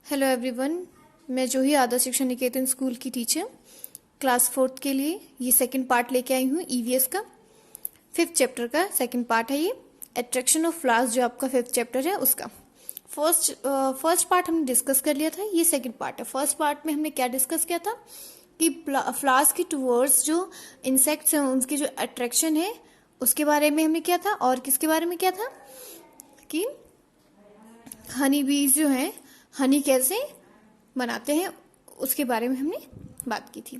Hello everyone, मैं जूही आदर्श शिक्षा निकेतन school की टीचर क्लास 4th के लिए ये सेकंड पार्ट लेके आई हूँ। ईवीएस का 5th चैप्टर का सेकंड पार्ट है ये अट्रैक्शन ऑफ फ्लावर्स, जो आपका 5th चैप्टर है उसका। फर्स्ट पार्ट हमने डिस्कस कर लिया था, ये सेकंड पार्ट है। फर्स्ट पार्ट में हमने क्या डिस्कस किया था कि फ्लावर्स की टूवर्ड्स जो इंसेक्ट्स हैं उनकी जो अट्रैक्शन है उसके बारे में हमने किया था, और किसके बारे में किया था कि हनी बीज जो हैं हनी कैसे बनाते हैं उसके बारे में हमने बात की थी।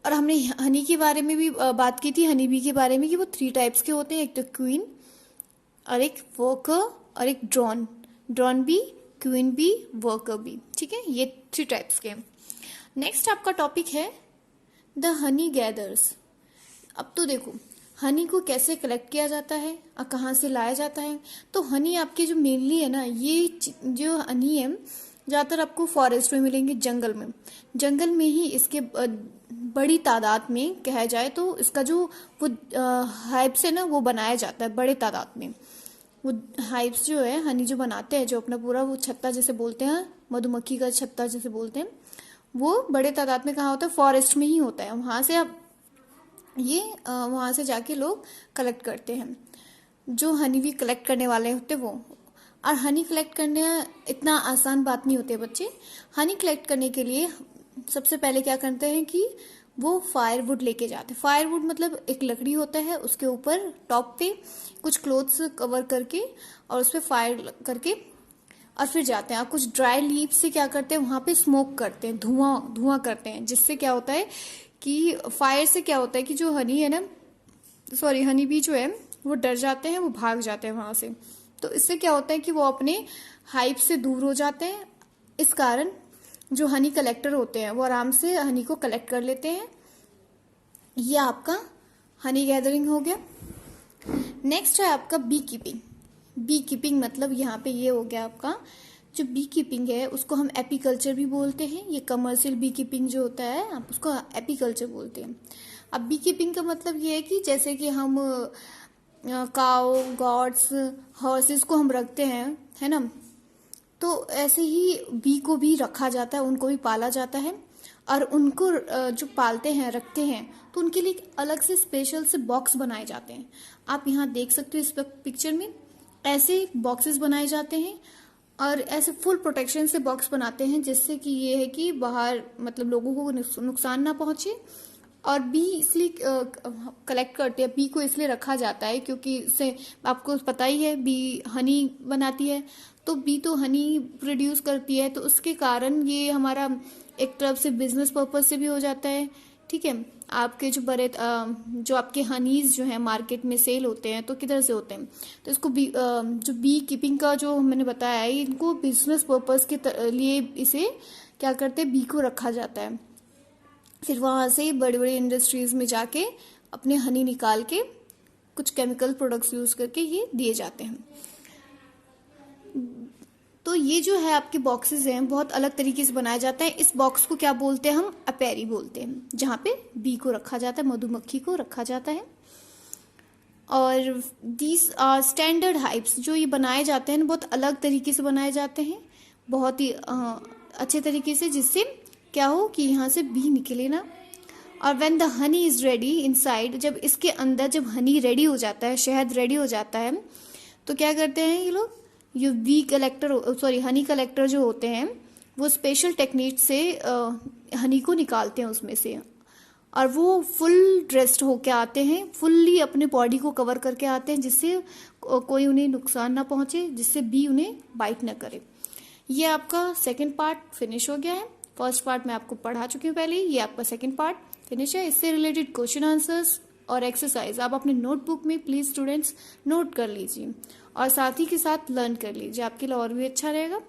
और हमने हनी के बारे में भी बात की थी, हनी बी के बारे में, कि वो 3 टाइप्स के होते हैं, एक तो क्वीन और एक वर्कर और एक drone bee, queen bee, worker bee. ठीक है, ये 3 टाइप्स के हैं। नेक्स्ट आपका टॉपिक है द हनी गैदर्स। अब तो देखो हनी को कैसे कलेक्ट किया जाता है और कहाँ से लाया जाता है। तो हनी आपके जो मेनली है ना, ये जो हनी है ज़्यादातर आपको फॉरेस्ट में मिलेंगे, जंगल में ही इसके बड़ी तादाद में कहा जाए तो इसका जो वो हाइब्स है ना वो बनाया जाता है बड़े तादाद में। वो हाइब्स जो है हनी जो बनाते हैं, जो अपना पूरा वो छत्ता जैसे बोलते हैं, मधुमक्खी का छत्ता जैसे बोलते हैं, वो बड़े तादाद में कहाँ होता है, फॉरेस्ट में ही होता है। वहाँ से आप वहाँ से जाके लोग कलेक्ट करते हैं, जो हनी भी कलेक्ट करने वाले होते वो। और हनी कलेक्ट करने इतना आसान बात नहीं होती है बच्चे। हनी कलेक्ट करने के लिए सबसे पहले क्या करते हैं कि वो फायरवुड लेके जाते हैं। फायरवुड मतलब एक लकड़ी होता है, उसके ऊपर टॉप पे कुछ क्लोथ्स कवर करके और उस पर फायर करके और फिर जाते हैं। और कुछ ड्राई लीव से क्या करते हैं, वहाँ पे स्मोक करते हैं, धुआं करते हैं, जिससे क्या होता है कि फायर से क्या होता है कि जो हनी है ना, सॉरी हनी बी जो है वो डर जाते हैं, वो भाग जाते हैं वहां से। तो इससे क्या होता है कि वो अपने हाइव से दूर हो जाते हैं। इस कारण जो हनी कलेक्टर होते हैं वो आराम से हनी को कलेक्ट कर लेते हैं। ये आपका हनी गैदरिंग हो गया। नेक्स्ट है आपका बी कीपिंग मतलब यहाँ पे ये हो गया आपका जो बी कीपिंग है उसको हम एपीकल्चर भी बोलते हैं। ये कमर्शियल बी कीपिंग जो होता है आप उसको एपीकल्चर बोलते हैं। अब बी कीपिंग का मतलब ये है कि जैसे कि हम काउ, गॉड्स, हॉर्सेस को हम रखते हैं, है ना, तो ऐसे ही बी को भी रखा जाता है, उनको भी पाला जाता है। और उनको जो पालते हैं, रखते हैं, तो उनके लिए अलग से स्पेशल से बॉक्स बनाए जाते हैं। आप यहाँ देख सकते हो इस पिक्चर में ऐसे बॉक्सेस बनाए जाते हैं और ऐसे फुल प्रोटेक्शन से बॉक्स बनाते हैं, जिससे कि ये है कि बाहर मतलब लोगों को नुकसान ना पहुंचे। और बी इसलिए कलेक्ट करते हैं, बी को इसलिए रखा जाता है क्योंकि इससे आपको पता ही है बी हनी बनाती है, तो बी तो हनी प्रोड्यूस करती है, तो उसके कारण ये हमारा एक तरफ से बिजनेस पर्पज से भी हो जाता है। ठीक है, आपके जो जो आपके हनीज जो है मार्केट में सेल होते हैं तो किधर से होते हैं, तो इसको जो बी कीपिंग का जो मैंने बताया है, इनको बिजनेस पर्पज के लिए इसे क्या करते हैं, बी को रखा जाता है। फिर वहां से बड़ी बड़ी इंडस्ट्रीज में जाके अपने हनी निकाल के कुछ केमिकल प्रोडक्ट्स यूज करके ये दिए जाते हैं। तो ये जो है आपके बॉक्सेस हैं बहुत अलग तरीके से बनाया जाता है। इस बॉक्स को क्या बोलते हैं, हम अपेरी बोलते हैं, जहाँ पे बी को रखा जाता है, मधुमक्खी को रखा जाता है। और दीज स्टैंडर्ड हाइव्स जो ये बनाए जाते हैं बहुत अलग तरीके से बनाए जाते हैं, बहुत ही अच्छे तरीके से, जिससे क्या हो कि यहाँ से बी निकले ना। और when the honey is ready inside, जब इसके अंदर जब हनी रेडी हो जाता है, शहद रेडी हो जाता है, तो क्या करते हैं ये लोग, ये हनी कलेक्टर जो होते हैं वो स्पेशल टेक्निक से हनी को निकालते हैं उसमें से। और वो फुल ड्रेस्ड होके आते हैं, फुल्ली अपने बॉडी को कवर करके आते हैं, जिससे कोई उन्हें नुकसान ना पहुंचे, जिससे बी उन्हें बाइट ना करे। ये आपका सेकेंड पार्ट फिनिश हो गया है। फर्स्ट पार्ट मैं आपको पढ़ा चुकी हूँ पहले, ये आपका सेकेंड पार्ट फिनिश है। इससे रिलेटेड क्वेश्चन आंसर्स और एक्सरसाइज आप अपने नोटबुक में प्लीज स्टूडेंट्स नोट कर लीजिए और साथ ही के साथ लर्न कर लीजिए, आपके लिए और भी अच्छा रहेगा।